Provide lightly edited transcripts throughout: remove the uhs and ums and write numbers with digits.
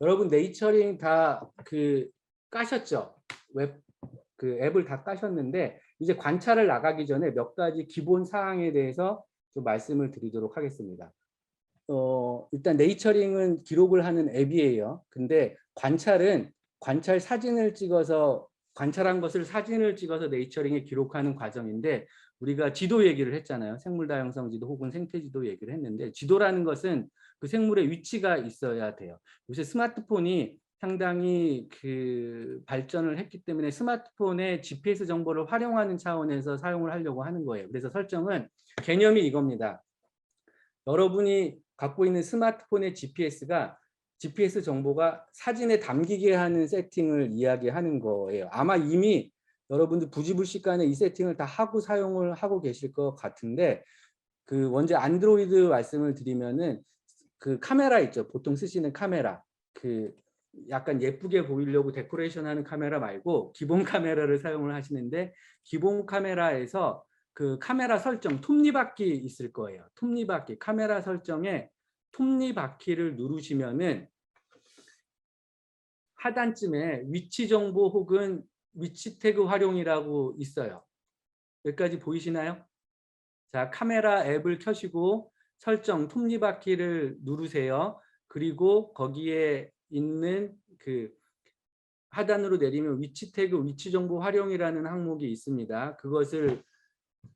여러분 네이처링 다 까셨죠? 웹 앱을 다 까셨는데 이제 관찰을 나가기 전에 몇 가지 기본 사항에 대해서 좀 말씀을 드리도록 하겠습니다. 일단 네이처링은 기록을 하는 앱이에요. 근데 관찰은 관찰한 것을 사진을 찍어서 네이처링에 기록하는 과정인데, 우리가 지도 얘기를 했잖아요. 생물 다양성 지도 혹은 생태 지도 얘기를 했는데, 지도라는 것은 그 생물의 위치가 있어야 돼요. 요새 스마트폰이 상당히 발전을 했기 때문에 스마트폰의 GPS 정보를 활용하는 차원에서 사용을 하려고 하는 거예요. 그래서 설정은 개념이 이겁니다. 여러분이 갖고 있는 스마트폰의 GPS 정보가 사진에 담기게 하는 세팅을 이야기하는 거예요. 아마 이미 여러분들 부지불식간에 이 세팅을 다 하고 사용을 하고 계실 것 같은데, 먼저 안드로이드 말씀을 드리면은 카메라 있죠. 보통 쓰시는 카메라. 약간 예쁘게 보이려고 데코레이션하는 카메라 말고 기본 카메라를 사용을 하시는데, 기본 카메라에서 카메라 설정 톱니바퀴 있을 거예요. 톱니바퀴 카메라 설정에 톱니바퀴를 누르시면은 하단쯤에 위치 정보 혹은 위치 태그 활용이라고 있어요. 여기까지 보이시나요? 자, 카메라 앱을 켜시고 설정 톱니바퀴를 누르세요. 그리고 거기에 있는 하단으로 내리면 위치 태그, 위치 정보 활용이라는 항목이 있습니다. 그것을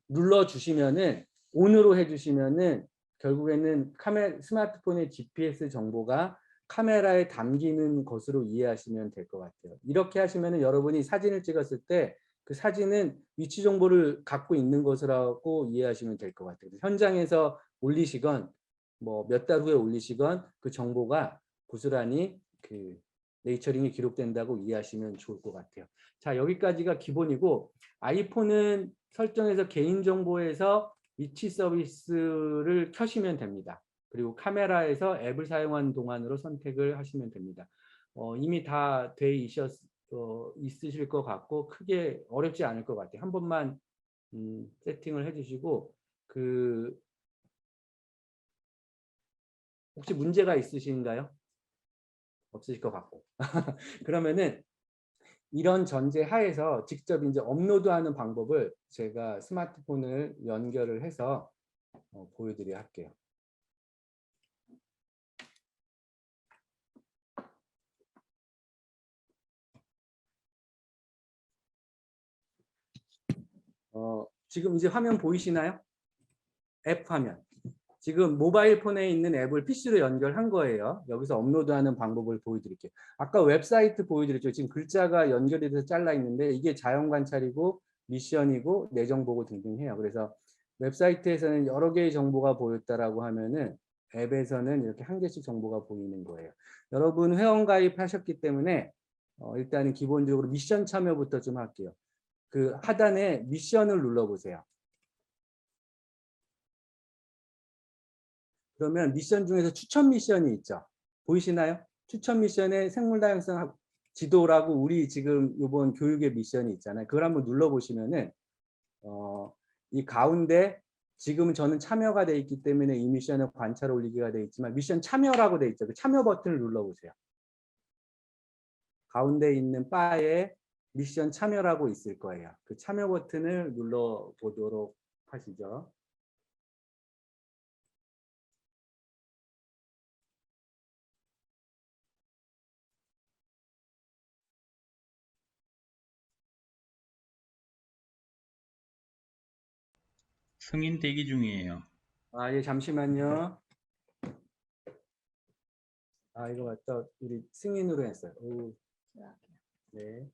눌러주시면은, 온으로 해주시면은 결국에는 스마트폰의 GPS 정보가 카메라에 담기는 것으로 이해하시면 될 것 같아요. 이렇게 하시면은 여러분이 사진을 찍었을 때 그 사진은 위치 정보를 갖고 있는 것이라고 이해하시면 될 것 같아요. 현장에서 올리시건 뭐 몇 달 후에 올리시건 그 정보가 고스란히 네이처링이 기록된다고 이해하시면 좋을 것 같아요. 자, 여기까지가 기본이고, 아이폰은 설정에서 개인정보에서 위치 서비스를 켜시면 됩니다. 그리고 카메라에서 앱을 사용하는 동안으로 선택을 하시면 됩니다. 이미 다 있으실 것 같고 크게 어렵지 않을 것 같아요. 한 번만 세팅을 해주시고, 혹시 문제가 있으신가요? 없으실 것 같고. 그러면은 이런 전제 하에서 직접 이제 업로드하는 방법을 제가 스마트폰을 연결을 해서 보여드려 할게요. 지금 이제 화면 보이시나요? 앱 화면. 지금 모바일 폰에 있는 앱을 PC로 연결한 거예요. 여기서 업로드하는 방법을 보여드릴게요. 아까 웹사이트 보여드렸죠. 지금 글자가 연결이 돼서 잘라 있는데 이게 자연관찰이고 미션이고 내정보고 등등 해요. 그래서 웹사이트에서는 여러 개의 정보가 보였다라고 하면은 앱에서는 이렇게 한 개씩 정보가 보이는 거예요. 여러분 회원가입하셨기 때문에 일단은 기본적으로 미션 참여부터 좀 할게요. 하단에 미션을 눌러보세요. 그러면 미션 중에서 추천 미션이 있죠. 보이시나요? 추천 미션에 생물 다양성 지도라고 우리 지금 이번 교육의 미션이 있잖아요. 그걸 한번 눌러보시면은 이 가운데 지금은 저는 참여가 돼 있기 때문에 이 미션은 관찰 올리기가 돼 있지만 미션 참여라고 돼 있죠. 그 참여 버튼을 눌러보세요. 가운데 있는 바에 미션 참여라고 있을 거예요. 그 참여 버튼을 눌러보도록 하시죠. 승인 대기 중이에요. 예, 잠시만요. 이거 맞다. 우리 승인으로 했어요. 네.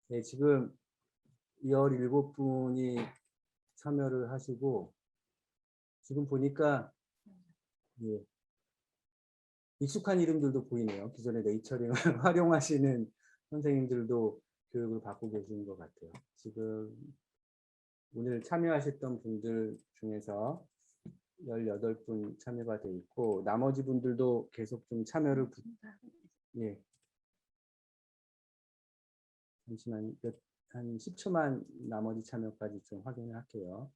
네, 지금 17분이 참여를 하시고 지금 보니까 예, 익숙한 이름들도 보이네요. 기존에 네이처링을 활용하시는 선생님들도 교육을 받고 계시는 것 같아요. 지금 오늘 참여하셨던 분들 중에서 18분 참여가 돼 있고 나머지 분들도 계속 좀 참여를 예. 잠시만 한 10초만 나머지 참여까지 좀 확인을 할게요.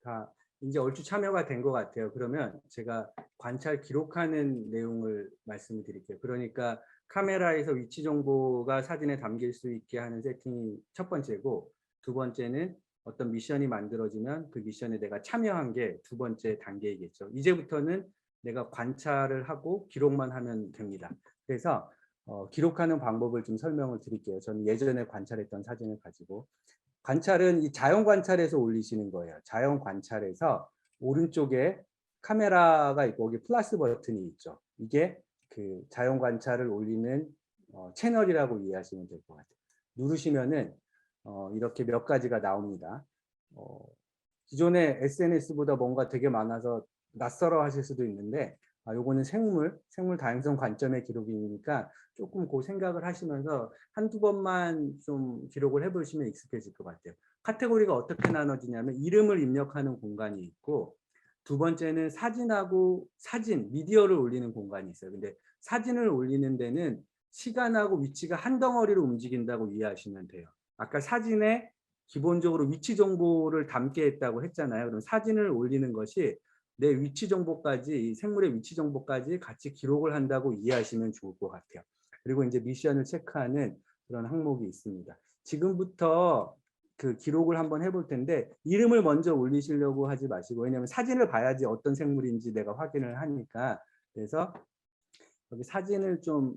다 이제 얼추 참여가 된 것 같아요. 그러면 제가 관찰 기록하는 내용을 말씀을 드릴게요. 그러니까 카메라에서 위치 정보가 사진에 담길 수 있게 하는 세팅이 첫 번째고, 두 번째는 어떤 미션이 만들어지면 그 미션에 내가 참여한 게 두 번째 단계이겠죠. 이제부터는 내가 관찰을 하고 기록만 하면 됩니다. 그래서 기록하는 방법을 좀 설명을 드릴게요. 저는 예전에 관찰했던 사진을 가지고, 관찰은 이 자연 관찰에서 올리시는 거예요. 자연 관찰에서 오른쪽에 카메라가 있고 거기 플러스 버튼이 있죠. 이게 그 자연 관찰을 올리는 채널이라고 이해하시면 될 것 같아요. 누르시면은 이렇게 몇 가지가 나옵니다. 기존의 SNS보다 뭔가 되게 많아서 낯설어 하실 수도 있는데, 요거는 생물 다양성 관점의 기록이니까 조금 그 생각을 하시면서 한두 번만 좀 기록을 해보시면 익숙해질 것 같아요. 카테고리가 어떻게 나눠지냐면 이름을 입력하는 공간이 있고, 두 번째는 사진하고 미디어를 올리는 공간이 있어요. 근데 사진을 올리는 데는 시간하고 위치가 한 덩어리로 움직인다고 이해하시면 돼요. 아까 사진에 기본적으로 위치 정보를 담게 했다고 했잖아요. 그럼 사진을 올리는 것이 내 위치 정보까지, 생물의 위치 정보까지 같이 기록을 한다고 이해하시면 좋을 것 같아요. 그리고 이제 미션을 체크하는 그런 항목이 있습니다. 지금부터 그 기록을 한번 해볼 텐데 이름을 먼저 올리시려고 하지 마시고, 왜냐하면 사진을 봐야지 어떤 생물인지 내가 확인을 하니까. 그래서 여기 사진을 좀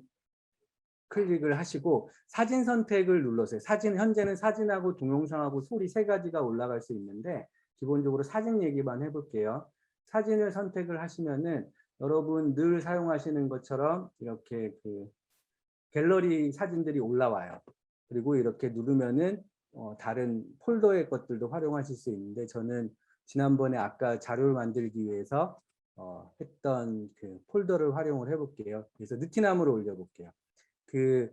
클릭을 하시고 사진 선택을 눌러서요. 현재는 사진하고 동영상하고 소리 세 가지가 올라갈 수 있는데 기본적으로 사진 얘기만 해볼게요. 사진을 선택을 하시면은 여러분 늘 사용하시는 것처럼 이렇게 그 갤러리 사진들이 올라와요. 그리고 이렇게 누르면은 다른 폴더의 것들도 활용하실 수 있는데, 저는 지난번에 아까 자료를 만들기 위해서 했던 그 폴더를 활용을 해볼게요. 그래서 느티나무로 올려볼게요. 그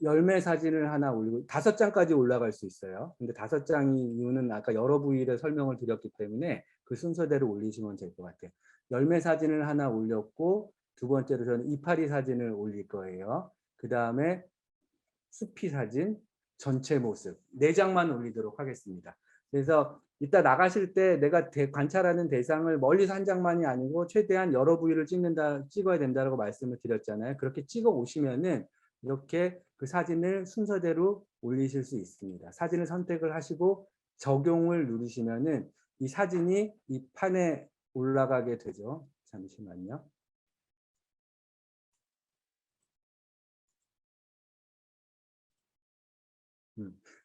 열매 사진을 하나 올리고 5장까지 올라갈 수 있어요. 근데 5장이 이유는 아까 여러 부위를 설명을 드렸기 때문에 그 순서대로 올리시면 될 것 같아요. 열매 사진을 하나 올렸고, 두 번째로 저는 이파리 사진을 올릴 거예요. 그 다음에 숲이 사진, 전체 모습 4장만 올리도록 하겠습니다. 그래서 이따 나가실 때 내가 관찰하는 대상을 멀리서 한 장만이 아니고 최대한 여러 부위를 찍어야 된다고 말씀을 드렸잖아요. 그렇게 찍어 오시면은 이렇게 그 사진을 순서대로 올리실 수 있습니다. 사진을 선택을 하시고 적용을 누르시면은 이 사진이 이 판에 올라가게 되죠. 잠시만요.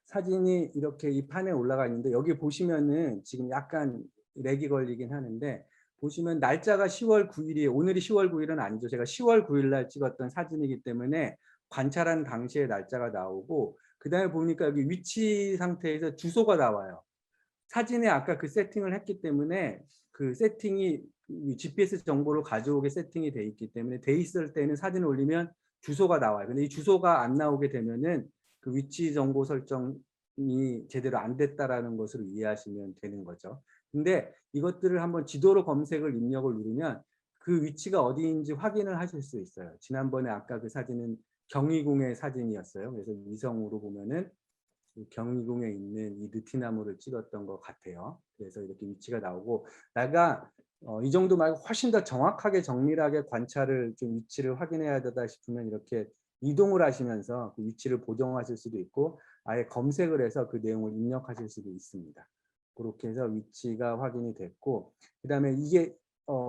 사진이 이렇게 이 판에 올라가 있는데 여기 보시면은 지금 약간 렉이 걸리긴 하는데, 보시면 날짜가 10월 9일이에요. 오늘이 10월 9일은 아니죠. 제가 10월 9일 날 찍었던 사진이기 때문에 관찰한 당시의 날짜가 나오고, 그 다음에 보니까 여기 위치 상태에서 주소가 나와요. 사진에 아까 그 세팅을 했기 때문에 그 세팅이 GPS 정보를 가져오게 세팅이 돼 있기 때문에 돼 있을 때는 사진을 올리면 주소가 나와요. 근데 이 주소가 안 나오게 되면은 그 위치 정보 설정이 제대로 안 됐다라는 것으로 이해하시면 되는 거죠. 근데 이것들을 한번 지도로 검색을 입력을 누르면 그 위치가 어디인지 확인을 하실 수 있어요. 지난번에 아까 그 사진은 경희궁의 사진이었어요. 그래서 위성으로 보면은 경희궁에 있는 이 느티나무를 찍었던 것 같아요. 그래서 이렇게 위치가 나오고, 내가 이 정도 말고 훨씬 더 정확하게 정밀하게 관찰을 좀 위치를 확인해야 되다 싶으면 이렇게 이동을 하시면서 그 위치를 보정하실 수도 있고 아예 검색을 해서 그 내용을 입력하실 수도 있습니다. 그렇게 해서 위치가 확인이 됐고, 그 다음에 이게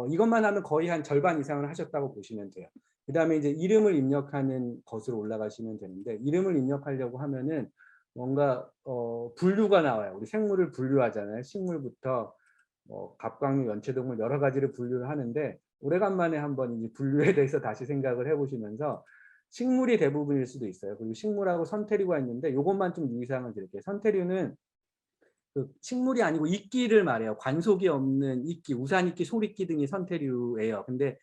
이것만 하면 거의 한 절반 이상을 하셨다고 보시면 돼요. 그 다음에 이제 이름을 입력하는 것으로 올라가시면 되는데, 이름을 입력하려고 하면은 뭔가 분류가 나와요. 우리 생물을 분류하잖아요. 식물부터 갑각류, 연체동물 여러 가지를 분류를 하는데, 오래간만에 한번 이 분류에 대해서 다시 생각을 해보시면서 식물이 대부분일 수도 있어요. 그리고 식물하고 선태류가 있는데 이것만 좀 유의사항을 드릴게요. 선태류는 그 식물이 아니고 이끼를 말해요. 관속이 없는 이끼, 우산이끼, 소리끼 등이 선태류예요. 근데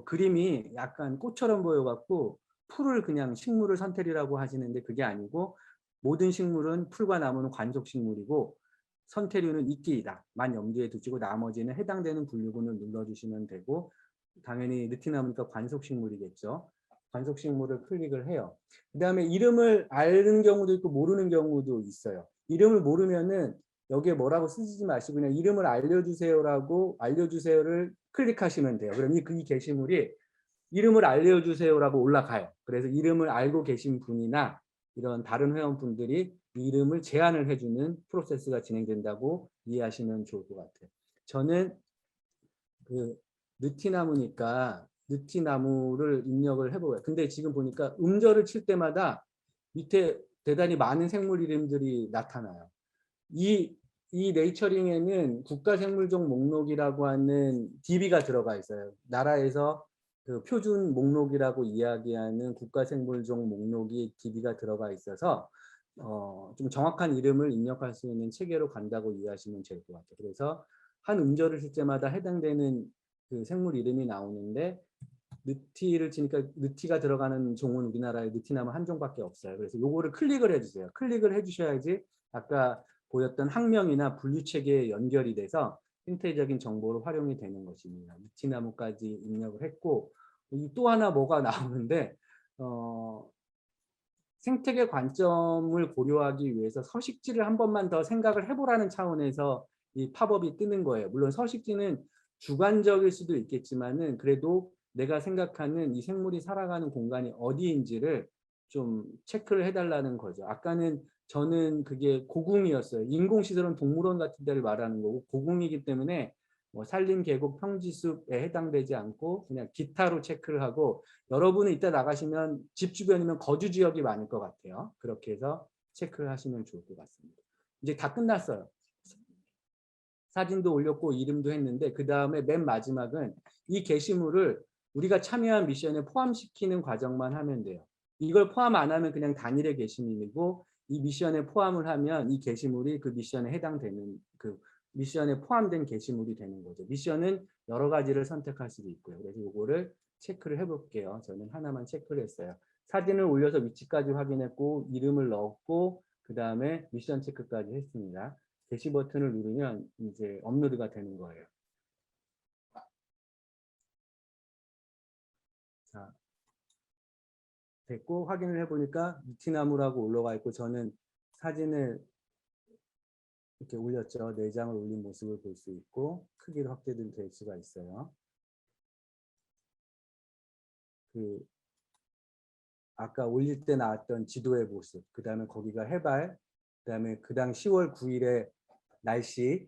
그림이 약간 꽃처럼 보여갖고 풀을 그냥 식물을 선태류라고 하시는데 그게 아니고 모든 식물은 풀과 나무는 관속식물이고 선태류는 이끼이다만 염두에 두시고 나머지는 해당되는 분류군을 눌러주시면 되고 당연히 느티나무니까 관속식물이겠죠. 관속식물을 클릭을 해요. 그 다음에 이름을 아는 경우도 있고 모르는 경우도 있어요. 이름을 모르면은 여기에 뭐라고 쓰지 마시고 그냥 이름을 알려주세요라고 알려주세요를 클릭하시면 돼요. 그럼 이 게시물이 이름을 알려주세요라고 올라가요. 그래서 이름을 알고 계신 분이나 이런 다른 회원분들이 이름을 제안을 해주는 프로세스가 진행된다고 이해하시면 좋을 것 같아요. 저는 그 느티나무니까 느티나무를 입력을 해보고요. 근데 지금 보니까 음절을 칠 때마다 밑에 대단히 많은 생물 이름들이 나타나요. 이 네이처링에는 국가생물종 목록이라고 하는 DB가 들어가 있어요. 나라에서 그 표준 목록이라고 이야기하는 국가생물종 목록이 DB가 들어가 있어서 좀 정확한 이름을 입력할 수 있는 체계로 간다고 이해하시면 될 것 같아요. 그래서 한 음절을 쓸 때마다 해당되는 그 생물 이름이 나오는데 느티를 치니까 느티가 들어가는 종은 우리나라에 느티나무 한 종밖에 없어요. 그래서 요거를 클릭을 해주세요. 클릭을 해주셔야지 아까 보였던 학명이나 분류 체계에 연결이 돼서 생태적인 정보로 활용이 되는 것입니다. 느티나무까지 입력을 했고 또 하나 뭐가 나오는데 생태계 관점을 고려하기 위해서 서식지를 한 번만 더 생각을 해보라는 차원에서 이 팝업이 뜨는 거예요. 물론 서식지는 주관적일 수도 있겠지만은 그래도 내가 생각하는 이 생물이 살아가는 공간이 어디인지를 좀 체크를 해달라는 거죠. 아까는 저는 그게 고궁이었어요. 인공시설은 동물원 같은 데를 말하는 거고 고궁이기 때문에 뭐 산림, 계곡, 평지숲에 해당되지 않고 그냥 기타로 체크를 하고 여러분은 이따 나가시면 집 주변이면 거주 지역이 많을 것 같아요. 그렇게 해서 체크를 하시면 좋을 것 같습니다. 이제 다 끝났어요. 사진도 올렸고 이름도 했는데 그 다음에 맨 마지막은 이 게시물을 우리가 참여한 미션에 포함시키는 과정만 하면 돼요. 이걸 포함 안 하면 그냥 단일의 게시물이고 이 미션에 포함을 하면 이 게시물이 그 미션에 해당되는 그 미션에 포함된 게시물이 되는 거죠. 미션은 여러 가지를 선택할 수도 있고요. 그래서 이거를 체크를 해볼게요. 저는 하나만 체크를 했어요. 사진을 올려서 위치까지 확인했고 이름을 넣었고 그 다음에 미션 체크까지 했습니다. 게시 버튼을 누르면 이제 업로드가 되는 거예요. 자, 됐고 확인을 해보니까 느티나무라고 올라가 있고 저는 사진을 이렇게 올렸죠. 4장을 올린 모습을 볼 수 있고 크기를 확대도 될 수가 있어요. 그 아까 올릴 때 나왔던 지도의 모습, 그 다음에 거기가 해발, 그 다음에 그당 10월 9일에 날씨,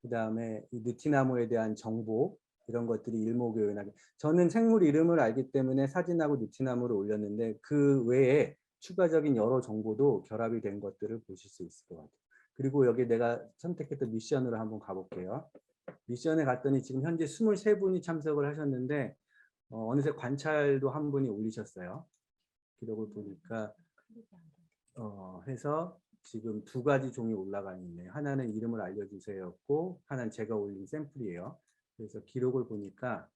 그 다음에 이 느티나무에 대한 정보 이런 것들이 일목요연하게 저는 생물 이름을 알기 때문에 사진하고 느티나무를 올렸는데 그 외에 추가적인 여러 정보도 결합이 된 것들을 보실 수 있을 것 같아요. 그리고 여기 내가 선택했던 미션으로 한번 가볼게요. 미션에 갔더니 지금 현재 23분이 참석을 하셨는데 어느새 관찰도 한 분이 올리셨어요. 기록을 보니까 해서 지금 2가지 종이 올라가 있네요. 하나는 이름을 알려주세요였고 하나는 제가 올린 샘플이에요. 그래서 기록을 보니까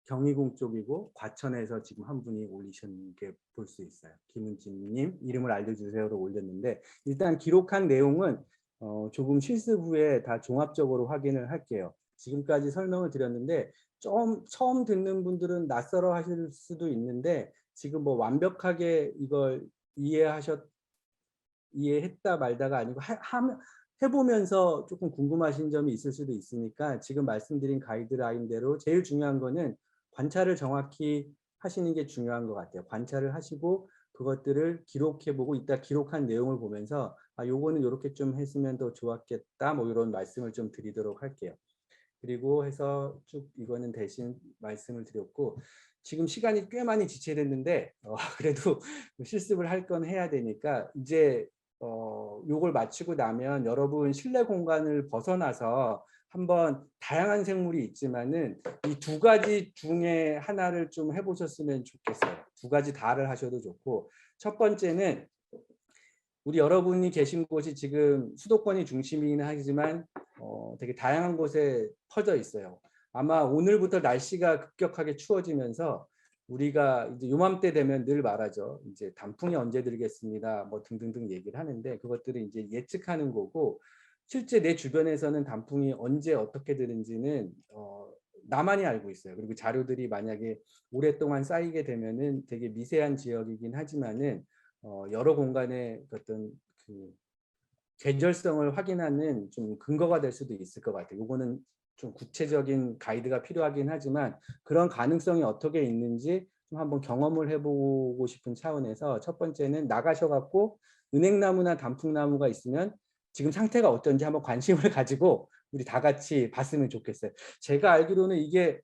경희궁 쪽이고 과천에서 지금 한 분이 올리신 게 볼 수 있어요. 김은진님 이름을 알려주세요로 올렸는데 일단 기록한 내용은 조금 실습 후에 다 종합적으로 확인을 할게요. 지금까지 설명을 드렸는데 처음 듣는 분들은 낯설어 하실 수도 있는데 지금 뭐 완벽하게 이걸 이해했다 말다가 아니고 해보면서 조금 궁금하신 점이 있을 수도 있으니까 지금 말씀드린 가이드라인대로 제일 중요한 거는 관찰을 정확히 하시는 게 중요한 것 같아요. 관찰을 하시고 그것들을 기록해보고 이따 기록한 내용을 보면서 아 요거는 이렇게 좀 했으면 더 좋았겠다 뭐 이런 말씀을 좀 드리도록 할게요. 그리고 해서 쭉 이거는 대신 말씀을 드렸고 지금 시간이 꽤 많이 지체됐는데 그래도 실습을 할 건 해야 되니까 이제 요걸 마치고 나면 여러분 실내 공간을 벗어나서 한번 다양한 생물이 있지만은 이 두 가지 중에 하나를 좀 해보셨으면 좋겠어요. 두 가지 다를 하셔도 좋고, 첫 번째는 우리 여러분이 계신 곳이 지금 수도권이 중심이긴 하지만 되게 다양한 곳에 퍼져 있어요. 아마 오늘부터 날씨가 급격하게 추워지면서 우리가 이제 요맘때 되면 늘 말하죠. 이제 단풍이 언제 들겠습니다. 뭐 등등등 얘기를 하는데 그것들을 이제 예측하는 거고, 실제 내 주변에서는 단풍이 언제 어떻게 되는지는 나만이 알고 있어요. 그리고 자료들이 만약에 오랫동안 쌓이게 되면은 되게 미세한 지역이긴 하지만은 여러 공간의 어떤 그 계절성을 확인하는 좀 근거가 될 수도 있을 것 같아요. 이거는 좀 구체적인 가이드가 필요하긴 하지만 그런 가능성이 어떻게 있는지 좀 한번 경험을 해보고 싶은 차원에서, 첫 번째는 나가셔갖고 은행나무나 단풍나무가 있으면 지금 상태가 어떤지 한번 관심을 가지고 우리 다 같이 봤으면 좋겠어요. 제가 알기로는 이게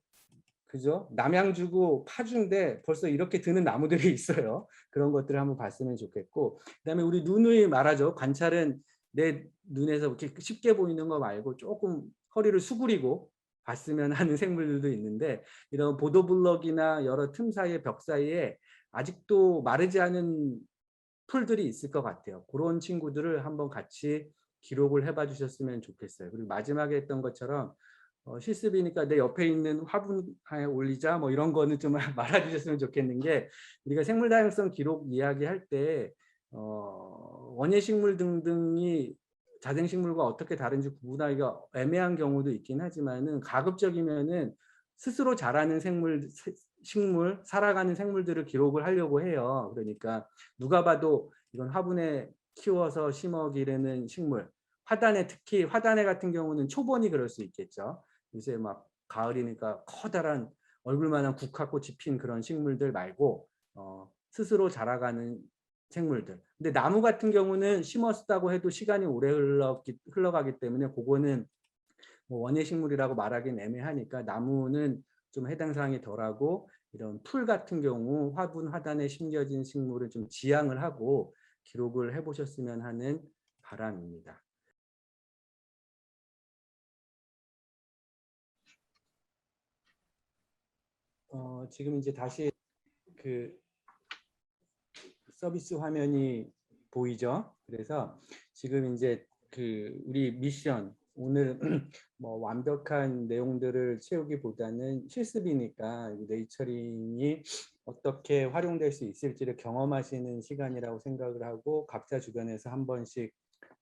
그죠? 남양주고 파주인데 벌써 이렇게 드는 나무들이 있어요. 그런 것들을 한번 봤으면 좋겠고, 그다음에 우리 누누이 말하죠. 관찰은 내 눈에서 이렇게 쉽게 보이는 거 말고 조금 허리를 수그리고 봤으면 하는 생물들도 있는데, 이런 보도블럭이나 여러 틈 사이의 벽 사이에 아직도 마르지 않은 풀들이 있을 것 같아요. 그런 친구들을 한번 같이 기록을 해봐 주셨으면 좋겠어요. 그리고 마지막에 했던 것처럼 실습이니까 내 옆에 있는 화분에 올리자 뭐 이런 거는 좀 말아주셨으면 좋겠는 게, 우리가 생물 다양성 기록 이야기할 때 원예식물 등등이 자생식물과 어떻게 다른지 구분하기가 애매한 경우도 있긴 하지만은, 가급적이면은 스스로 자라는 식물, 살아가는 생물들을 기록을 하려고 해요. 그러니까 누가 봐도 이건 화분에 키워서 심어 기르는 식물, 화단에, 특히 화단에 같은 경우는 초본이 그럴 수 있겠죠. 요새 막 가을이니까 커다란 얼굴만한 국화꽃이 핀 그런 식물들 말고 스스로 자라가는 생물들. 근데 나무 같은 경우는 심었다고 해도 시간이 오래 흘러가기 때문에 그거는 뭐 원예식물이라고 말하기는 애매하니까 나무는 좀 해당 사항이 덜하고, 이런 풀 같은 경우 화분 화단에 심겨진 식물을 좀 지양을 하고 기록을 해보셨으면 하는 바람입니다. 지금 이제 다시 그 서비스 화면이 보이죠? 그래서 지금 이제 그 우리 미션 오늘 뭐 완벽한 내용들을 채우기보다는 실습이니까 네이처링이 어떻게 활용될 수 있을지를 경험하시는 시간이라고 생각을 하고, 각자 주변에서 한 번씩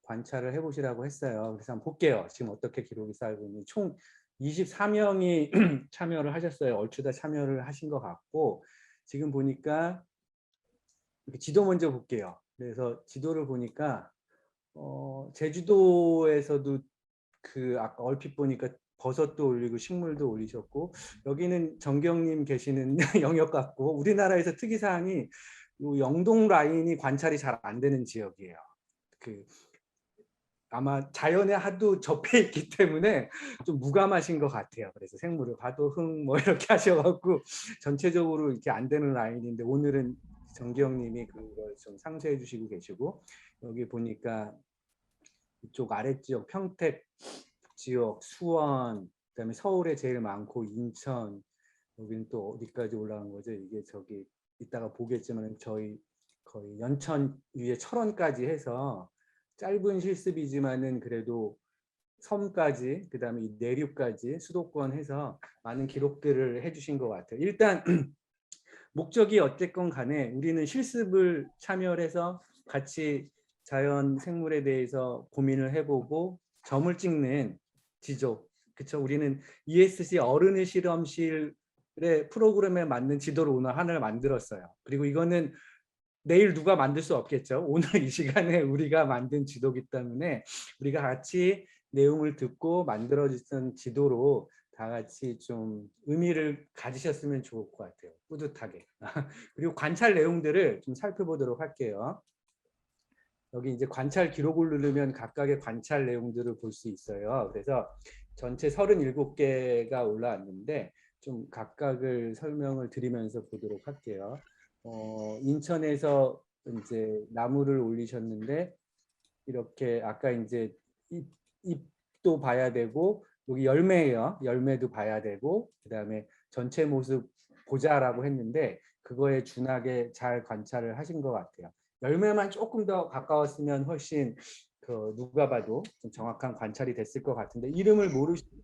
관찰을 해보시라고 했어요. 그래서 한번 볼게요. 지금 어떻게 기록이 쌓이고 있는지. 총 24명이 참여를 하셨어요. 얼추 다 참여를 하신 것 같고, 지금 보니까 지도 먼저 볼게요. 그래서 지도를 보니까 제주도에서도 그 아까 얼핏 보니까 버섯도 올리고 식물도 올리셨고, 여기는 정경님 계시는 영역 같고, 우리나라에서 특이사항이 요 영동 라인이 관찰이 잘 안 되는 지역이에요. 그 아마 자연에 하도 접해 있기 때문에 좀 무감하신 것 같아요. 그래서 생물을 봐도 흥 뭐 이렇게 하셔갖고 전체적으로 이렇게 안 되는 라인인데, 오늘은 정기영님이 그걸 좀 상세해 주시고 계시고, 여기 보니까 이쪽 아랫지역 평택 지역, 수원, 그다음에 서울에 제일 많고 인천, 여기는 또 어디까지 올라간 거죠? 이게 저기 이따가 보겠지만 저희 거의 연천 위에 철원까지 해서 짧은 실습이지만은 그래도 섬까지, 그다음에 이 내륙까지 수도권 해서 많은 기록들을 해주신 것 같아요. 일단 목적이 어쨌건 간에 우리는 실습을 참여해서 같이 자연 생물에 대해서 고민을 해보고 점을 찍는 지도. 그렇죠? 우리는 ESC 어른의 실험실의 프로그램에 맞는 지도를 오늘 하나를 만들었어요. 그리고 이거는 내일 누가 만들 수 없겠죠. 오늘 이 시간에 우리가 만든 지도이기 때문에 우리가 같이 내용을 듣고 만들어진 지도로 다 같이 좀 의미를 가지셨으면 좋을 것 같아요. 뿌듯하게. 그리고 관찰 내용들을 좀 살펴보도록 할게요. 여기 이제 관찰 기록을 누르면 각각의 관찰 내용들을 볼 수 있어요. 그래서 전체 37개가 올라왔는데 좀 각각을 설명을 드리면서 보도록 할게요. 인천에서 이제 나무를 올리셨는데, 이렇게 아까 이제 잎도 봐야 되고 여기 열매예요. 열매도 봐야 되고 그다음에 전체 모습 보자라고 했는데 그거에 준하게 잘 관찰을 하신 것 같아요. 열매만 조금 더 가까웠으면 훨씬 누가 봐도 좀 정확한 관찰이 됐을 것 같은데 이름을 모르시면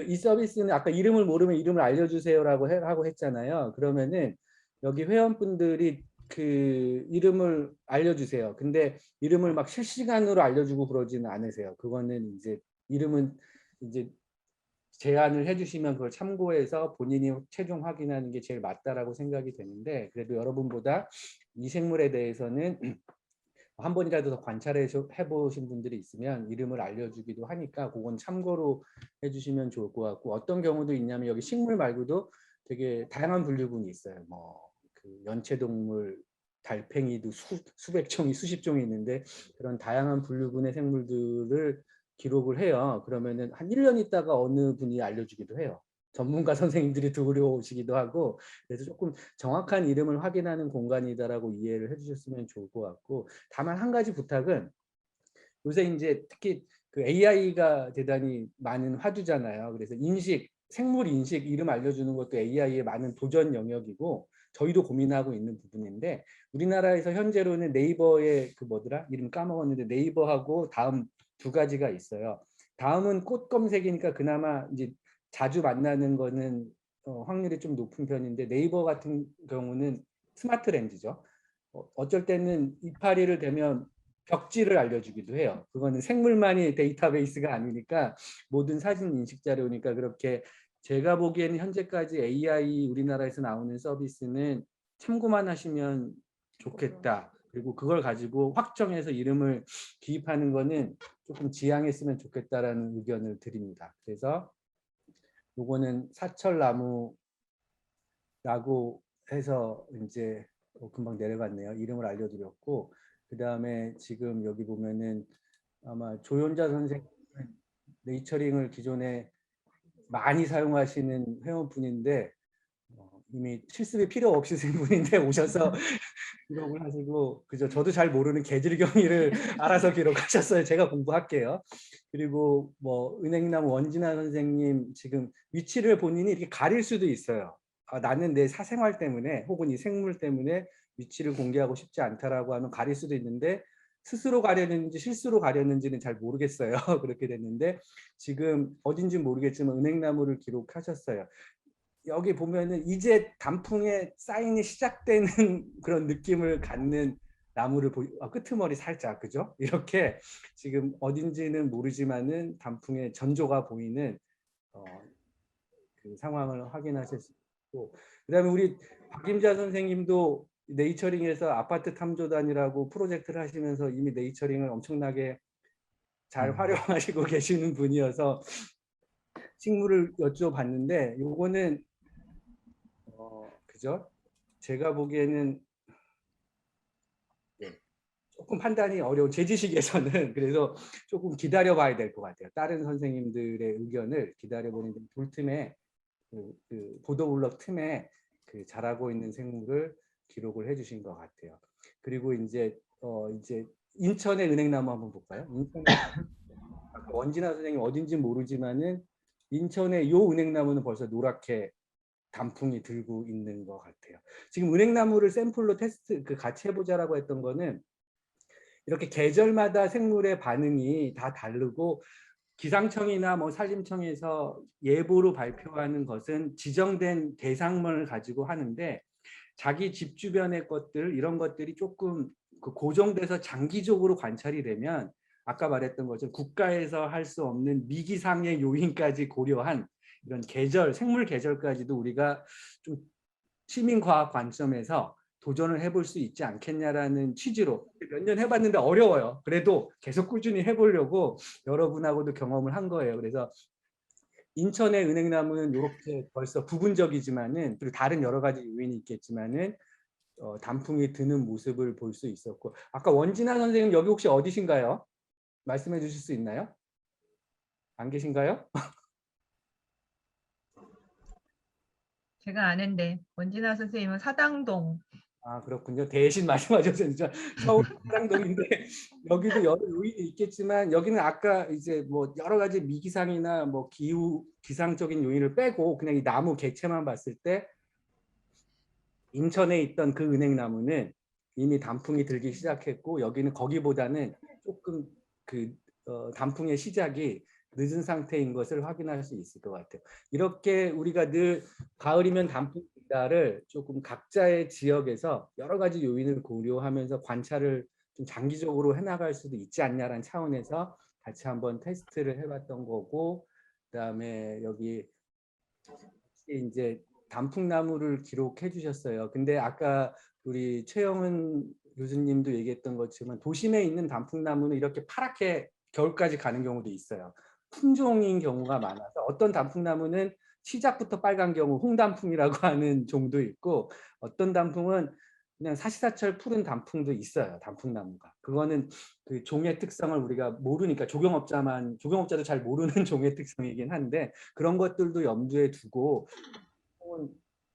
이 서비스는 아까 이름을 모르면 이름을 알려주세요라고 하고 했잖아요. 그러면은 여기 회원분들이 그 이름을 알려주세요. 근데 이름을 막 실시간으로 알려주고 그러지는 않으세요. 그거는 이제 이름은 이제 제안을 해주시면 그걸 참고해서 본인이 최종 확인하는 게 제일 맞다라고 생각이 되는데 그래도 여러분보다 이 생물에 대해서는 한 번이라도 더 관찰해 보신 분들이 있으면 이름을 알려주기도 하니까 그건 참고로 해주시면 좋을 것 같고 어떤 경우도 있냐면 여기 식물 말고도 되게 다양한 분류군이 있어요. 그 연체동물, 달팽이도 수백 종이 수십 종이 있는데 그런 다양한 분류군의 생물들을 기록을 해요. 그러면은 한 1년 있다가 어느 분이 알려주기도 해요. 전문가 선생님들이 들어오시기도 하고 그래서 조금 정확한 이름을 확인하는 공간이다라고 이해를 해주셨으면 좋을 것 같고 다만 한 가지 부탁은 요새 이제 특히 그 AI가 대단히 많은 화두잖아요. 그래서 인식, 생물 인식 이름 알려주는 것도 AI의 많은 도전 영역이고 저희도 고민하고 있는 부분인데 우리나라에서 현재로는 네이버의 그 뭐더라 이름 까먹었는데 네이버하고 다음 두 가지가 있어요. 다음은 꽃 검색이니까 그나마 이제 자주 만나는 거는 확률이 좀 높은 편인데 네이버 같은 경우는 스마트 렌즈죠. 어쩔 때는 이파리를 대면 벽지를 알려주기도 해요. 그거는 생물만이 데이터베이스가 아니니까 모든 사진 인식 자료니까 그렇게 제가 보기에는 현재까지 AI 우리나라에서 나오는 서비스는 참고만 하시면 좋겠다. 그리고 그걸 가지고 확정해서 이름을 기입하는 거는 조금 지양했으면 좋겠다라는 의견을 드립니다. 그래서 요거는 사철나무라고 해서 이제 금방 내려갔네요. 이름을 알려드렸고 그 다음에 지금 여기 보면은 아마 조연자 선생님은 네이처링을 기존에 많이 사용하시는 회원분인데 이미 실습이 필요 없으신 분인데 오셔서 기록을 하시고 그죠? 저도 잘 모르는 개질 경위를 알아서 기록하셨어요. 제가 공부할게요. 그리고 뭐 은행나무 원진아 선생님 지금 위치를 본인이 이렇게 가릴 수도 있어요. 나는 내 사생활 때문에 혹은 이 생물 때문에 위치를 공개하고 싶지 않다라고 하면 가릴 수도 있는데 스스로 가렸는지 실수로 가렸는지는 잘 모르겠어요. 그렇게 됐는데 지금 어딘지 모르겠지만 은행나무를 기록하셨어요. 여기 보면은 이제 단풍의 사인이 시작되는 그런 느낌을 갖는 나무를 끄트머리 살짝 그죠? 이렇게 지금 어딘지는 모르지만은 단풍의 전조가 보이는 그 상황을 확인하실 수 있고 그다음에 우리 박임자 선생님도 네이처링에서 아파트 탐조단이라고 프로젝트를 하시면서 이미 네이처링을 엄청나게 잘 활용하시고 계시는 분이어서 식물을 여쭤봤는데 요거는 그죠? 제가 보기에는 조금 판단이 어려운 제 지식에서는 그래서 조금 기다려 봐야 될 것 같아요. 다른 선생님들의 의견을 기다려보는 돌틈에 그 보도블럭 틈에 그 자라고 있는 생물을 기록을 해주신 것 같아요. 그리고 이제 인천의 은행나무 한번 볼까요? 인천의 원진아 선생님 어딘지 모르지만은 인천의 요 은행나무는 벌써 노랗게 단풍이 들고 있는 것 같아요. 지금 은행나무를 샘플로 테스트 같이 해보자라고 했던 거는 이렇게 계절마다 생물의 반응이 다 다르고 기상청이나 뭐 산림청에서 예보로 발표하는 것은 지정된 대상물을 가지고 하는데 자기 집 주변의 것들 이런 것들이 조금 고정돼서 장기적으로 관찰이 되면 아까 말했던 것처럼 국가에서 할 수 없는 미기상의 요인까지 고려한 이런 계절, 생물 계절까지도 우리가 좀 시민과학 관점에서 도전을 해볼 수 있지 않겠냐라는 취지로 몇 년 해봤는데 어려워요. 그래도 계속 꾸준히 해보려고 여러분하고도 경험을 한 거예요. 그래서 인천의 은행나무는 이렇게 벌써 부분적이지만은 그리고 다른 여러 가지 요인이 있겠지만은 단풍이 드는 모습을 볼 수 있었고 아까 원진아 선생님 여기 혹시 어디신가요? 말씀해 주실 수 있나요? 안 계신가요? 제가 아는데 원진아 선생님은 사당동 아, 그렇군요. 대신 말씀하셔서 진짜 서울 사랑동인데 여기도 여러 요인이 있겠지만 여기는 아까 이제 뭐 여러 가지 미기상이나 뭐 기후 기상적인 요인을 빼고 그냥 이 나무 객체만 봤을 때 인천에 있던 그 은행나무는 이미 단풍이 들기 시작했고 여기는 거기보다는 조금 그 단풍의 시작이 늦은 상태인 것을 확인할 수 있을 것 같아요. 이렇게 우리가 늘 가을이면 단풍 핀다를 조금 각자의 지역에서 여러 가지 요인을 고려하면서 관찰을 좀 장기적으로 해나갈 수도 있지 않냐라는 차원에서 같이 한번 테스트를 해봤던 거고, 그다음에 여기 이제 단풍나무를 기록해 주셨어요. 근데 아까 우리 최영은 교수님도 얘기했던 것처럼 도심에 있는 단풍나무는 이렇게 파랗게 겨울까지 가는 경우도 있어요. 품종인 경우가 많아서 어떤 단풍나무는 시작부터 빨간 경우 홍단풍이라고 하는 종도 있고 어떤 단풍은 그냥 사시사철 푸른 단풍도 있어요. 단풍나무가. 그거는 그 종의 특성을 우리가 모르니까 조경업자도 잘 모르는 종의 특성이긴 한데 그런 것들도 염두에 두고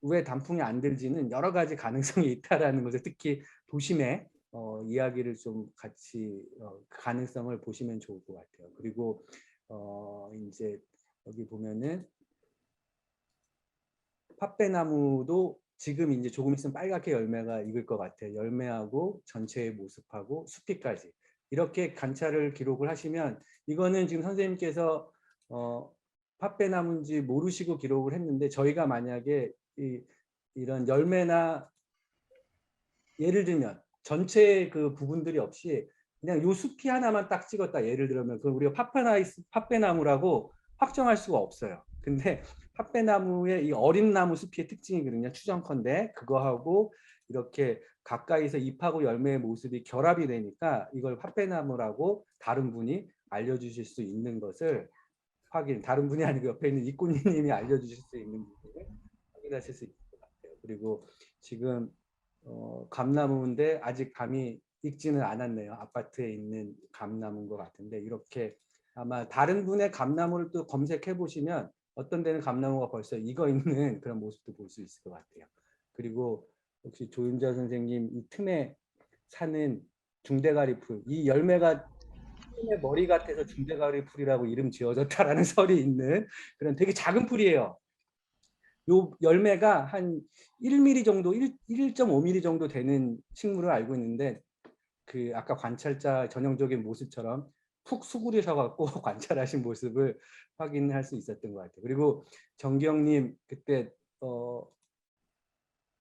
왜 단풍이 안 들지는 여러 가지 가능성이 있다라는 것을 특히 도심의 이야기를 좀 같이 가능성을 보시면 좋을 것 같아요. 그리고 이제 여기 보면은 팥배나무도 지금 이제 조금 있으면 빨갛게 열매가 익을 것 같아요. 열매하고 전체의 모습하고 수피까지 이렇게 관찰을 기록을 하시면 이거는 지금 선생님께서 팥배나무인지 모르시고 기록을 했는데 저희가 만약에 이런 열매나 예를 들면 전체 그 부분들이 없이 그냥 요 숲이 하나만 딱 찍었다 예를 들면 그 우리가 팥배나무라고 확정할 수가 없어요. 근데 팥배나무의 이 어린 나무 숲의 특징이거든요. 추정컨대 그거하고 이렇게 가까이서 잎하고 열매의 모습이 결합이 되니까 이걸 팥배나무라고 다른 분이 알려주실 수 있는 것을 다른 분이 아니고 옆에 있는 이꼬니님이 알려주실 수 있는 부분을 확인하실 수 있을 것 같아요. 그리고 지금 감나무인데 아직 감이 익지는 않았네요. 아파트에 있는 감나무인 것 같은데 이렇게 아마 다른 분의 감나무를 또 검색해 보시면 어떤 데는 감나무가 벌써 익어 있는 그런 모습도 볼 수 있을 것 같아요. 그리고 혹시 조윤자 선생님 이 틈에 사는 중대가리풀 이 열매가 의 머리 같아서 중대가리 풀이라고 이름 지어졌다라는 설이 있는 그런 되게 작은 풀이에요. 요 열매가 한 1mm 정도, 1.5mm 정도 되는 식물을 알고 있는데 그 아까 관찰자 전형적인 모습처럼 푹 수그리셔 갖고 관찰하신 모습을 확인할 수 있었던 것 같아요. 그리고 정기영님 그때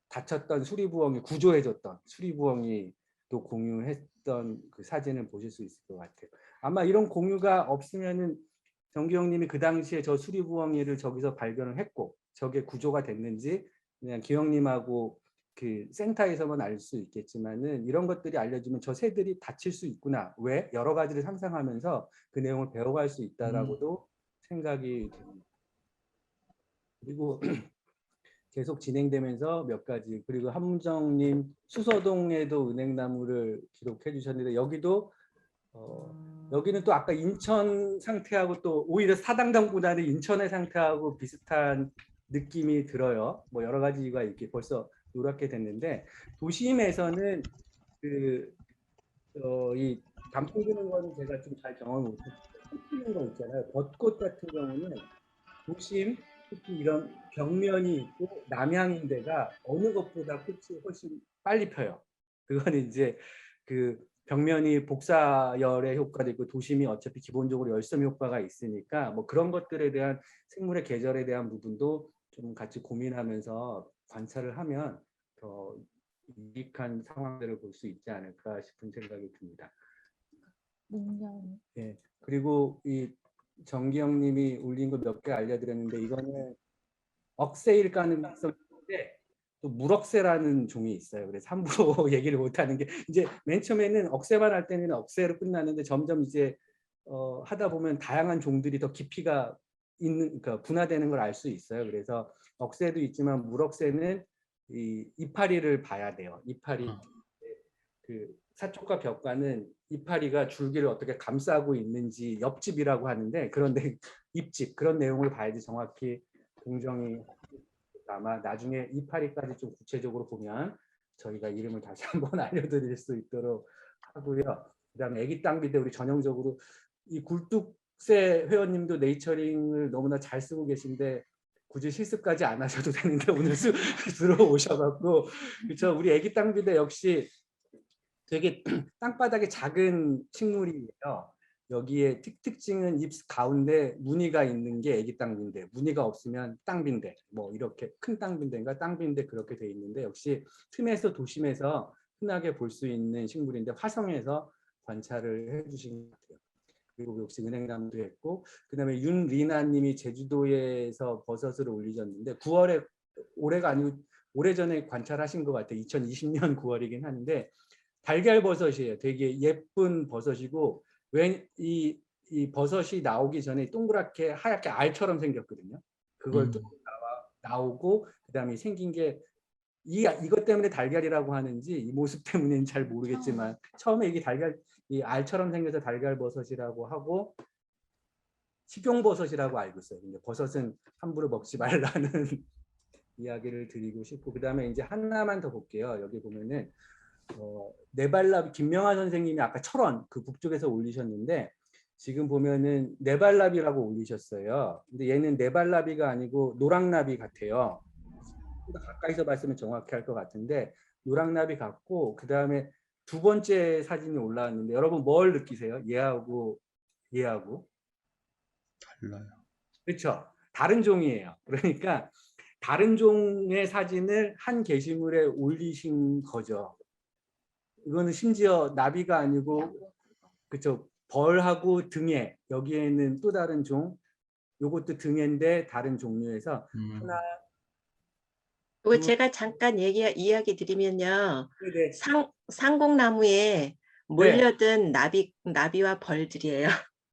다쳤던 수리부엉이 구조해줬던 수리부엉이 또 공유했던 그 사진을 보실 수 있을 것 같아요. 아마 이런 공유가 없으면은 정기영님이 그 당시에 저 수리부엉이를 저기서 발견을 했고 저게 구조가 됐는지 그냥 기영님하고 그 센터에서만 알 수 있겠지만은 이런 것들이 알려지면 저 새들이 다칠 수 있구나. 왜? 여러 가지를 상상하면서 그 내용을 배워갈 수 있다라고도 생각이 듭니다. 그리고 계속 진행되면서 몇 가지 그리고 함정님 수서동에도 은행나무를 기록해 주셨는데 여기는 또 아까 인천 상태하고 또 오히려 사당동보다는 인천의 상태하고 비슷한 느낌이 들어요. 뭐 여러 가지가 이렇게 벌써 노랗게 됐는데 도심에서는 이 단풍 피는 건 제가 좀 잘 경험을 못했어요. 꽃 피는 거 있잖아요. 벚꽃 같은 경우는 도심 특히 이런 벽면이 있고 남향인데가 어느 것보다 꽃이 훨씬 빨리 펴요. 그거는 이제 그 벽면이 복사열의 효과도 있고 도심이 어차피 기본적으로 열섬 효과가 있으니까 뭐 그런 것들에 대한 생물의 계절에 대한 부분도 좀 같이 고민하면서 관찰을 하면 더 유익한 상황들을 볼 수 있지 않을까 싶은 생각이 듭니다. 네. 그리고 이 정기영님이 올린 거 몇 개 알려드렸는데 이거는 억새일 가능성인데 또 물억새라는 종이 있어요. 그래서 함부로 얘기를 못하는 게 이제 맨 처음에는 억새만 할 때는 억새로 끝나는데 점점 이제 하다 보면 다양한 종들이 더 깊이가 있는 그러니까 분화되는 걸 알 수 있어요. 그래서 억새도 있지만 물억새는 이 이파리를 봐야 돼요. 이파리 그 사촉과 벽과는 이파리가 줄기를 어떻게 감싸고 있는지 옆집이라고 하는데 그런데 잎집 그런 내용을 봐야지 정확히 공정이 아마 나중에 이파리까지 좀 구체적으로 보면 저희가 이름을 다시 한번 알려드릴 수 있도록 하고요. 그다음에 애기 땅비대 우리 전형적으로 이 굴뚝새 회원님도 네이처링을 너무나 잘 쓰고 계신데 굳이 실습까지 안 하셔도 되는데 오늘 들어오셔갖고 그렇죠. 우리 애기 땅비대 역시 되게 땅바닥에 작은 식물이에요. 여기에 특징은 잎 가운데 무늬가 있는 게 애기 땅빈대, 무늬가 없으면 땅빈대, 뭐 이렇게 큰 땅빈대인가 땅빈대 그렇게 돼 있는데 역시 틈에서 도심에서 흔하게 볼 수 있는 식물인데 화성에서 관찰을 해주신 것 같아요. 그리고 역시 은행나무도 했고 그다음에 윤리나님이 제주도에서 버섯을 올리셨는데 9월에 올해가 아니고 오래전에 관찰하신 것 같아요. 2020년 9월이긴 한데 달걀버섯이에요. 되게 예쁜 버섯이고 이 버섯이 나오기 전에 동그랗게 하얗게 알처럼 생겼거든요. 그걸 뚝 나오고 그다음에 생긴 게 이것 때문에 달걀이라고 하는지 이 모습 때문에는 잘 모르겠지만 처음에 이게 이 알처럼 생겨서 달걀버섯이라고 하고 식용버섯이라고 알고 있어요. 근데 버섯은 함부로 먹지 말라는 이야기를 드리고 싶고 그다음에 이제 하나만 더 볼게요. 여기 보면은 네발라비 김명하 선생님이 아까 철원 그 북쪽에서 올리셨는데 지금 보면은 네발라비라고 올리셨어요. 근데 얘는 네발라비가 아니고 노랑나비 같아요. 가까이서 봤으면 정확히 할 것 같은데 노랑나비 같고 그 다음에 두 번째 사진이 올라왔는데 여러분 뭘 느끼세요? 얘하고 달라요. 그렇죠. 다른 종이에요. 그러니까 다른 종의 사진을 한 게시물에 올리신 거죠. 이거는 심지어 나비가 아니고 그쵸 벌하고 등에 여기에는 또 다른 종 요것도 등인데 다른 종류에서 하나 이거 제가 잠깐 이야기 드리면요. 네네 상공나무에 네 몰려든 나비와 벌들이에요.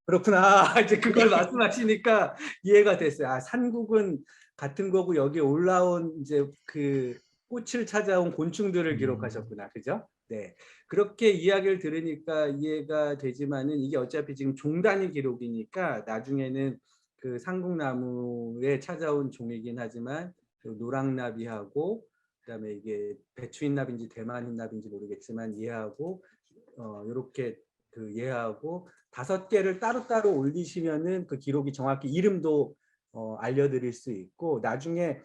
그렇구나 이제 그걸 네. 말씀하시니까 이해가 됐어요. 아 산국은 같은 거고 여기 올라온 이제 그 꽃을 찾아온 곤충들을 기록하셨구나 그죠? 네 그렇게 이야기를 들으니까 이해가 되지만은 이게 어차피 지금 종단위 기록이니까 나중에는 그 상국나무에 찾아온 종이긴 하지만 그 노랑나비하고 그다음에 이게 배추흰나비인지 대만흰나비인지 모르겠지만 얘하고 이렇게 그 얘하고 5개를 따로따로 올리시면은 그 기록이 정확히 이름도 알려드릴 수 있고 나중에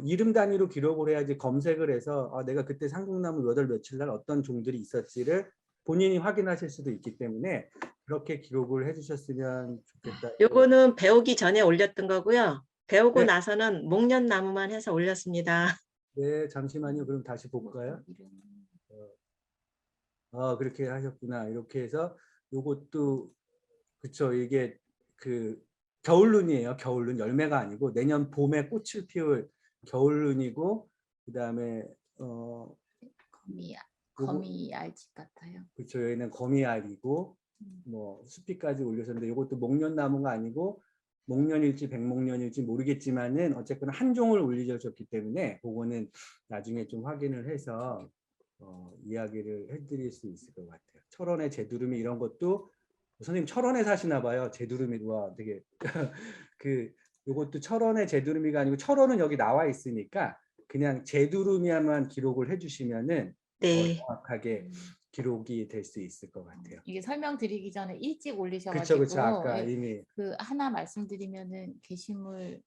이름 단위로 기록을 해야지 검색을 해서 내가 그때 상국나무 몇 월 며칠 날 어떤 종들이 있었지를 본인이 확인하실 수도 있기 때문에 그렇게 기록을 해주셨으면 좋겠다. 요거는 배우기 전에 올렸던 거고요. 배우고 네. 나서는 목련나무만 해서 올렸습니다. 네, 잠시만요. 그럼 다시 볼까요? 그렇게 하셨구나. 이렇게 해서 요것도 그쵸. 이게 그 겨울눈이에요. 겨울눈 열매가 아니고 내년 봄에 꽃을 피울 겨울눈이고 그다음에 거미 알집 같아요. 그쵸. 여기는 거미알이고 뭐 수피까지 올려셨는데 이것도 목련나무가 아니고 목련일지 백목련일지 모르겠지만은 어쨌거나 한 종을 올리셨기 때문에 그거는 나중에 좀 확인을 해서 이야기를 해드릴 수 있을 것 같아요. 철원의 제두루미 이런 것도 선생님 철원에 사시나 봐요. 제두루미와 되게 그 요것도 철원의 제두루미가 아니고 철원은 여기 나와 있으니까 그냥 제두루미만 기록을 해주시면은 네. 정확하게 기록이 될 수 있을 것 같아요. 이게 설명드리기 전에 일찍 그쵸, 올리셔가지고 그쵸. 아까 예, 이미 그 하나 말씀드리면은 게시물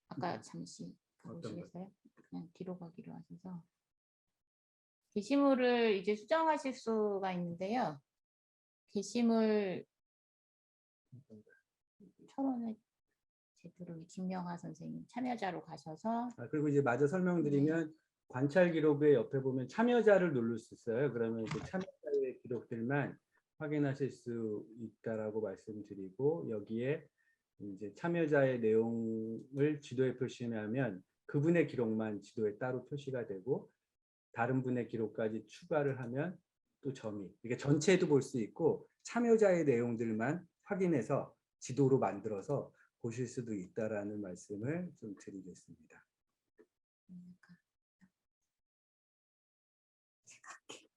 아까 잠시 어떤 보시겠어요? 그냥 뒤로 가기로 하셔서 게시물을 이제 수정하실 수가 있는데요. 게시물 철원의 제두루미 김명하 선생님 참여자로 가셔서 그리고 이제 마저 설명드리면 관찰 기록에 옆에 보면 참여자를 누를 수 있어요. 그러면 이제 참여자의 기록들만 확인하실 수 있다라고 말씀드리고 여기에 이제 참여자의 내용을 지도에 표시하면 그분의 기록만 지도에 따로 표시가 되고 다른 분의 기록까지 추가를 하면 또 점이 이게 전체도 볼 수 있고 참여자의 내용들만 확인해서 지도로 만들어서 보실 수도 있다라는 말씀을 좀 드리겠습니다.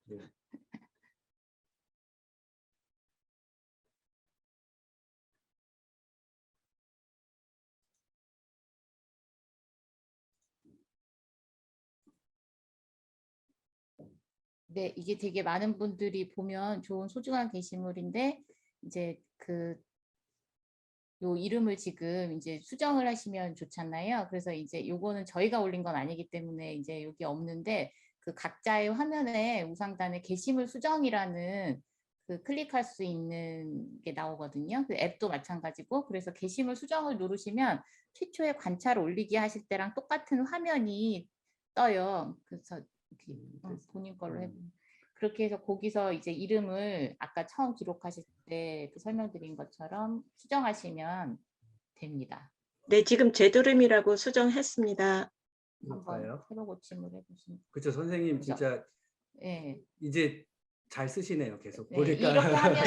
네. 네, 이게 되게 많은 분들이 보면 좋은 소중한 게시물인데 이제 요 이름을 지금 이제 수정을 하시면 좋잖아요. 그래서 이제 요거는 저희가 올린 건 아니기 때문에 이제 여기 없는데 그 각자의 화면에 우상단에 게시물 수정이라는 클릭할 수 있는 게 나오거든요. 그 앱도 마찬가지고 그래서 게시물 수정을 누르시면 최초에 관찰 올리기 하실 때랑 똑같은 화면이 떠요. 그래서 이렇게 본인 걸로 해보면. 그렇게 해서 거기서 이제 이름을 아까 처음 기록하실 때 설명드린 것처럼 수정하시면 됩니다. 네, 지금 제두름이라고 수정했습니다. 한번 볼까요? 새로 고침을 해보시면. 그렇죠. 선생님 그죠? 진짜 예. 이제 잘 쓰시네요. 계속 네, 보니까. 이렇게 하면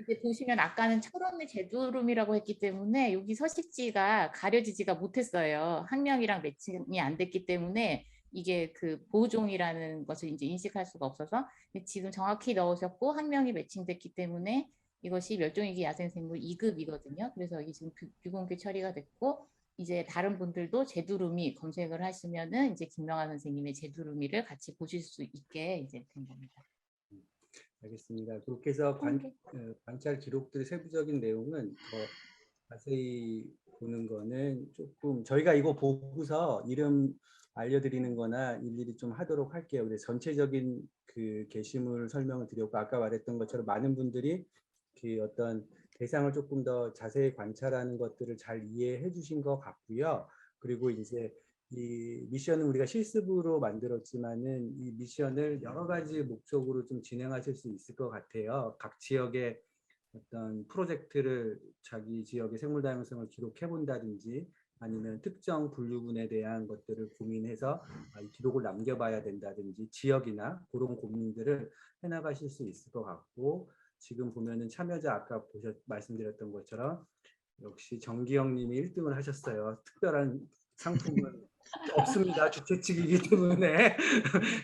이제 보시면 아까는 철원의 제두름이라고 했기 때문에 여기 서식지가 가려지지가 못했어요. 학명이랑 매칭이 안 됐기 때문에 이게 보호종이라는 것을 이제 인식할 수가 없어서 지금 정확히 넣으셨고 학명이 매칭됐기 때문에 이것이 멸종위기 야생생물 2급이거든요. 그래서 이게 지금 비공개 처리가 됐고 이제 다른 분들도 제두루미 검색을 하시면은 이제 김명하 선생님의 제두루미를 같이 보실 수 있게 이제 된 겁니다. 알겠습니다. 그렇게 해서 관찰 기록들의 세부적인 내용은 더 자세히 보는 거는 조금 저희가 이거 보고서 이름 알려드리는 거나 일일이 좀 하도록 할게요. 근데 전체적인 그 게시물 설명을 드렸고 아까 말했던 것처럼 많은 분들이 그 어떤 대상을 조금 더 자세히 관찰하는 것들을 잘 이해해 주신 것 같고요. 그리고 이제 이 미션은 우리가 실습으로 만들었지만은 이 미션을 여러 가지 목적으로 좀 진행하실 수 있을 것 같아요. 각 지역의 어떤 프로젝트를 자기 지역의 생물 다양성을 기록해 본다든지 아니면 특정 분류군에 대한 것들을 고민해서 이 기록을 남겨봐야 된다든지 지역이나 그런 고민들을 해나가실 수 있을 것 같고 지금 보면은 참여자 아까 말씀드렸던 것처럼 역시 정기영 님이 1등을 하셨어요. 특별한 상품은 없습니다. 주최 측이기 때문에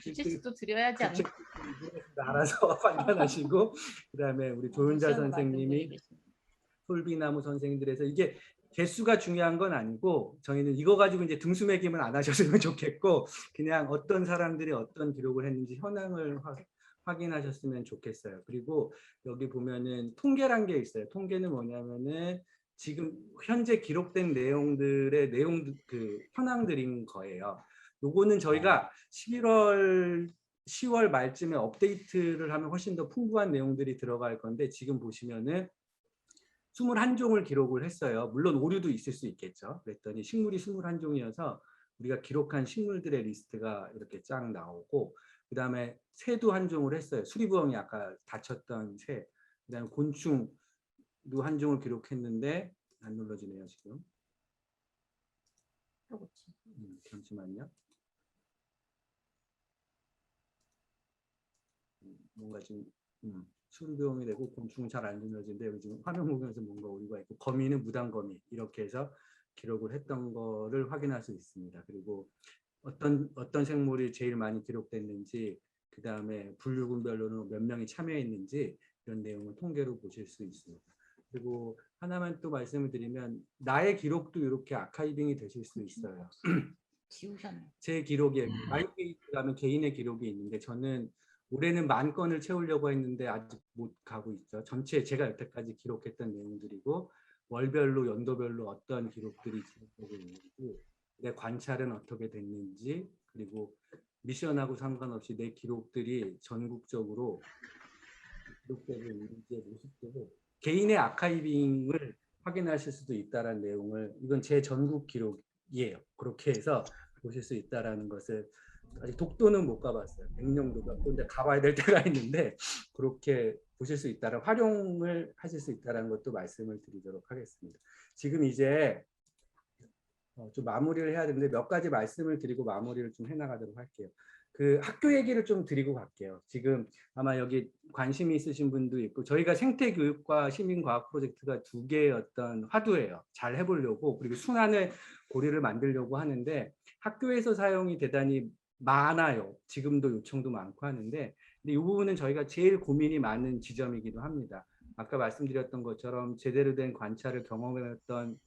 주최측도 드려야지 주최 않나? 측 알아서 판단하시고 그다음에 우리 조윤자 미션을 선생님이 만들어드리겠습니다. 솔비나무 선생들에서 이게 개수가 중요한 건 아니고 저희는 이거 가지고 이제 등수매김은 안 하셨으면 좋겠고 그냥 어떤 사람들이 어떤 기록을 했는지 현황을 확인하셨으면 좋겠어요. 그리고 여기 보면은 통계란 게 있어요. 통계는 뭐냐면은 지금 현재 기록된 내용들의 현황들인 거예요. 요거는 저희가 10월 말쯤에 업데이트를 하면 훨씬 더 풍부한 내용들이 들어갈 건데 지금 보시면은 21종을 기록을 했어요. 물론 오류도 있을 수 있겠죠. 그랬더니 식물이 21종이어서 우리가 기록한 식물들의 리스트가 이렇게 쫙 나오고 그 다음에 새도 한 종을 했어요. 수리부엉이 아까 다쳤던 새. 그 다음에 곤충도 한 종을 기록했는데 안 눌러지네요 지금. 잠시만요. 뭔가 지금 수리부엉이 되고 곤충은 잘 안 눌러지는데 여기 지금 화면 보면서 뭔가 오류가 있고 거미는 무단거미 이렇게 해서 기록을 했던 거를 확인할 수 있습니다. 그리고 어떤 생물이 제일 많이 기록됐는지 그 다음에 분류군별로는 몇 명이 참여했는지 이런 내용을 통계로 보실 수 있습니다. 그리고 하나만 또 말씀을 드리면 나의 기록도 이렇게 아카이빙이 되실 수 있어요. 지우셨네. 제 기록에 바이오게이트라는 개인의 기록이 있는데 저는 올해는 10,000건을 채우려고 했는데 아직 못 가고 있죠. 전체 제가 여태까지 기록했던 내용들이고 월별로 연도별로 어떤 기록들이 기록되고 있는지 내 관찰은 어떻게 됐는지 그리고 미션하고 상관없이 내 기록들이 전국적으로 기록되고 있는지의 모습들을 개인의 아카이빙을 확인하실 수도 있다는 내용을 이건 제 전국 기록이에요. 그렇게 해서 보실 수 있다는 것을 아직 독도는 못 가봤어요. 백령도 몇 군데 가봐야 될 때가 있는데 그렇게 보실 수 있다는 활용을 하실 수 있다는 것도 말씀을 드리도록 하겠습니다. 지금 이제 좀 마무리를 해야 되는데 몇 가지 말씀을 드리고 마무리를 좀 해나가도록 할게요. 그 학교 얘기를 좀 드리고 갈게요. 지금 아마 여기 관심이 있으신 분도 있고 저희가 생태교육과 시민과학 프로젝트가 두 개의 어떤 화두예요. 잘 해보려고 그리고 순환의 고리를 만들려고 하는데 학교에서 사용이 대단히 많아요. 지금도 요청도 많고 하는데 근데 이 부분은 저희가 제일 고민이 많은 지점이기도 합니다. 아까 말씀드렸던 것처럼 제대로 된 관찰을 경험했던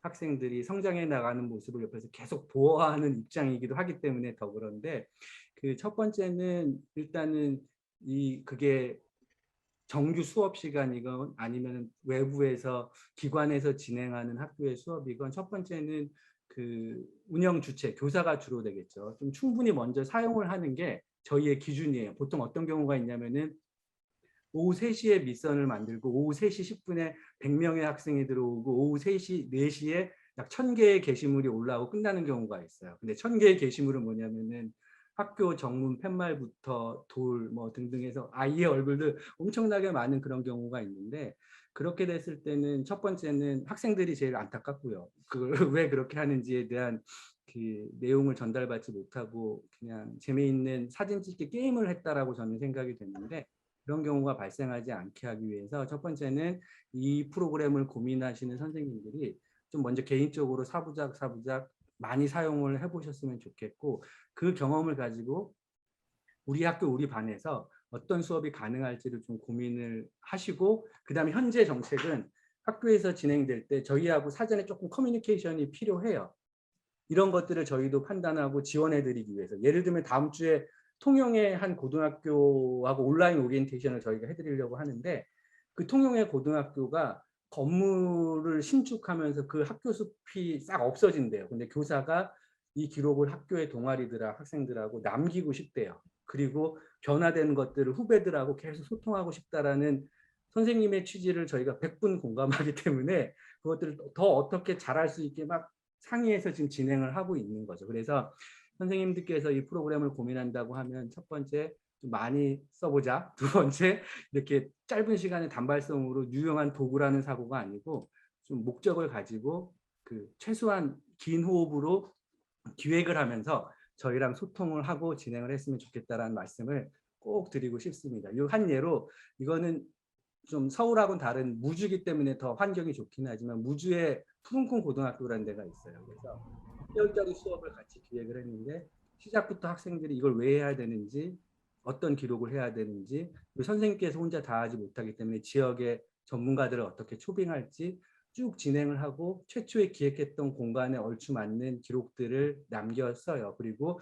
학생들이 성장해 나가는 모습을 옆에서 계속 보호하는 입장이기도 하기 때문에 더 그런데 그 첫 번째는 일단은 그게 정규 수업 시간이건 아니면 외부에서 기관에서 진행하는 학교의 수업이건 첫 번째는 그 운영 주체 교사가 주로 되겠죠. 좀 충분히 먼저 사용을 하는 게 저희의 기준이에요. 보통 어떤 경우가 있냐면은 오후 3시에 미션을 만들고 오후 3시 10분에 100명의 학생이 들어오고 오후 3시, 4시에 약 1000개의 게시물이 올라오고 끝나는 경우가 있어요. 근데 1000개의 게시물은 뭐냐면은 학교 정문 팻말부터 돌 뭐 등등 해서 아이의 얼굴들 엄청나게 많은 그런 경우가 있는데 그렇게 됐을 때는 첫 번째는 학생들이 제일 안타깝고요. 그걸 왜 그렇게 하는지에 대한 그 내용을 전달받지 못하고 그냥 재미있는 사진 찍기 게임을 했다라고 저는 생각이 됐는데 그런 경우가 발생하지 않게 하기 위해서 첫 번째는 이 프로그램을 고민하시는 선생님들이 좀 먼저 개인적으로 사부작 많이 사용을 해보셨으면 좋겠고 그 경험을 가지고 우리 학교 우리 반에서 어떤 수업이 가능할지를 좀 고민을 하시고 그다음에 현재 정책은 학교에서 진행될 때 저희하고 사전에 조금 커뮤니케이션이 필요해요. 이런 것들을 저희도 판단하고 지원해드리기 위해서 예를 들면 다음 주에 통영의 한 고등학교하고 온라인 오리엔테이션을 저희가 해드리려고 하는데 그 통영의 고등학교가 건물을 신축하면서 그 학교 숲이 싹 없어진대요. 근데 교사가 이 기록을 학교의 동아리들하고 학생들하고 남기고 싶대요. 그리고 변화된 것들을 후배들하고 계속 소통하고 싶다라는 선생님의 취지를 저희가 100분 공감하기 때문에 그것들을 더 어떻게 잘할 수 있게 막 상의해서 지금 진행을 하고 있는 거죠. 그래서 선생님들께서 이 프로그램을 고민한다고 하면 첫 번째 좀 많이 써보자. 두 번째 이렇게 짧은 시간에 단발성으로 유용한 도구라는 사고가 아니고 좀 목적을 가지고 그 최소한 긴 호흡으로 기획을 하면서 저희랑 소통을 하고 진행을 했으면 좋겠다라는 말씀을 꼭 드리고 싶습니다. 이 한 예로 이거는 좀 서울하고는 다른 무주기 때문에 더 환경이 좋긴 하지만 무주에 푸른콩 고등학교라는 데가 있어요. 그래서 6개월짜리 수업을 같이 기획을 했는데 시작부터 학생들이 이걸 왜 해야 되는지 어떤 기록을 해야 되는지 선생님께서 혼자 다 하지 못하기 때문에 지역의 전문가들을 어떻게 초빙할지 쭉 진행을 하고 최초에 기획했던 공간에 얼추 맞는 기록들을 남겼어요. 그리고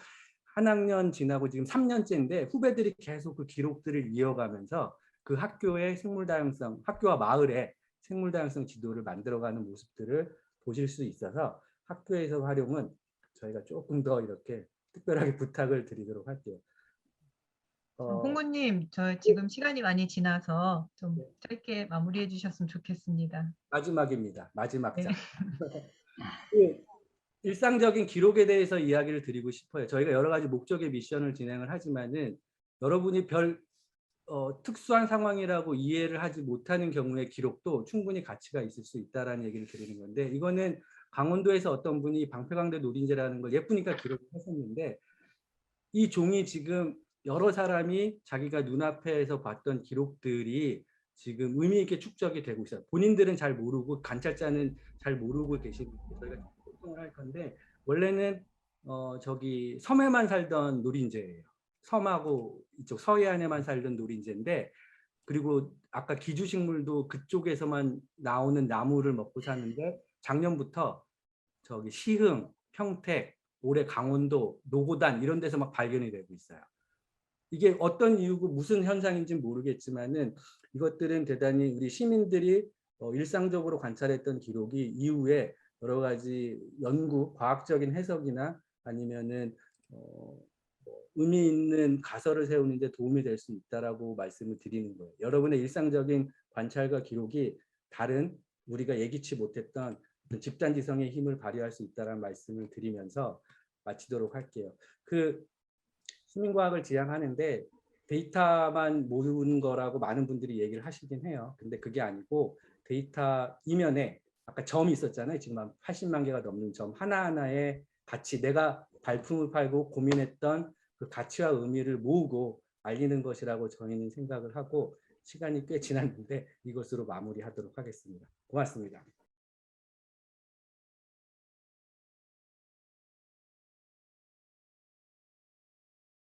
한 학년 지나고 지금 3년째인데 후배들이 계속 그 기록들을 이어가면서 그 학교의 생물다양성, 학교와 마을의 생물다양성 지도를 만들어가는 모습들을 보실 수 있어서 학교에서 활용은 저희가 조금 더 이렇게 특별하게 부탁을 드리도록 할게요. 홍구님, 저 지금 시간이 많이 지나서 좀 짧게 마무리해 주셨으면 좋겠습니다. 마지막입니다. 마지막 네. 장. 그 일상적인 기록에 대해서 이야기를 드리고 싶어요. 저희가 여러 가지 목적의 미션을 진행을 하지만은 여러분이 특수한 상황이라고 이해를 하지 못하는 경우의 기록도 충분히 가치가 있을 수 있다라는 얘기를 드리는 건데 이거는 강원도에서 어떤 분이 방패강대 노린재라는 걸 예쁘니까 기록을 했었는데 이 종이 지금 여러 사람이 자기가 눈앞에서 봤던 기록들이 지금 의미 있게 축적이 되고 있어요. 본인들은 잘 모르고 관찰자는 잘 모르고 계시는데 저희가 소통을 할 건데 원래는 저기 섬에만 살던 노린재예요. 섬하고 이쪽 서해안에만 살던 노린재인데 그리고 아까 기주식물도 그쪽에서만 나오는 나무를 먹고 사는데 작년부터 저기 시흥, 평택, 올해 강원도, 노고단 이런 데서 막 발견이 되고 있어요. 이게 어떤 이유고 무슨 현상인지 모르겠지만은 이것들은 대단히 우리 시민들이 일상적으로 관찰했던 기록이 이후에 여러 가지 연구, 과학적인 해석이나 아니면은 의미 있는 가설을 세우는 데 도움이 될 수 있다라고 말씀을 드리는 거예요. 여러분의 일상적인 관찰과 기록이 다른 우리가 예기치 못했던 집단지성의 힘을 발휘할 수 있다는 말씀을 드리면서 마치도록 할게요. 그 시민과학을 지향하는데 데이터만 모으는 거라고 많은 분들이 얘기를 하시긴 해요. 근데 그게 아니고 데이터 이면에 아까 점이 있었잖아요. 지금 한 80만 개가 넘는 점 하나하나의 가치, 내가 발품을 팔고 고민했던 그 가치와 의미를 모으고 알리는 것이라고 저희는 생각을 하고 시간이 꽤 지났는데 이것으로 마무리하도록 하겠습니다. 고맙습니다.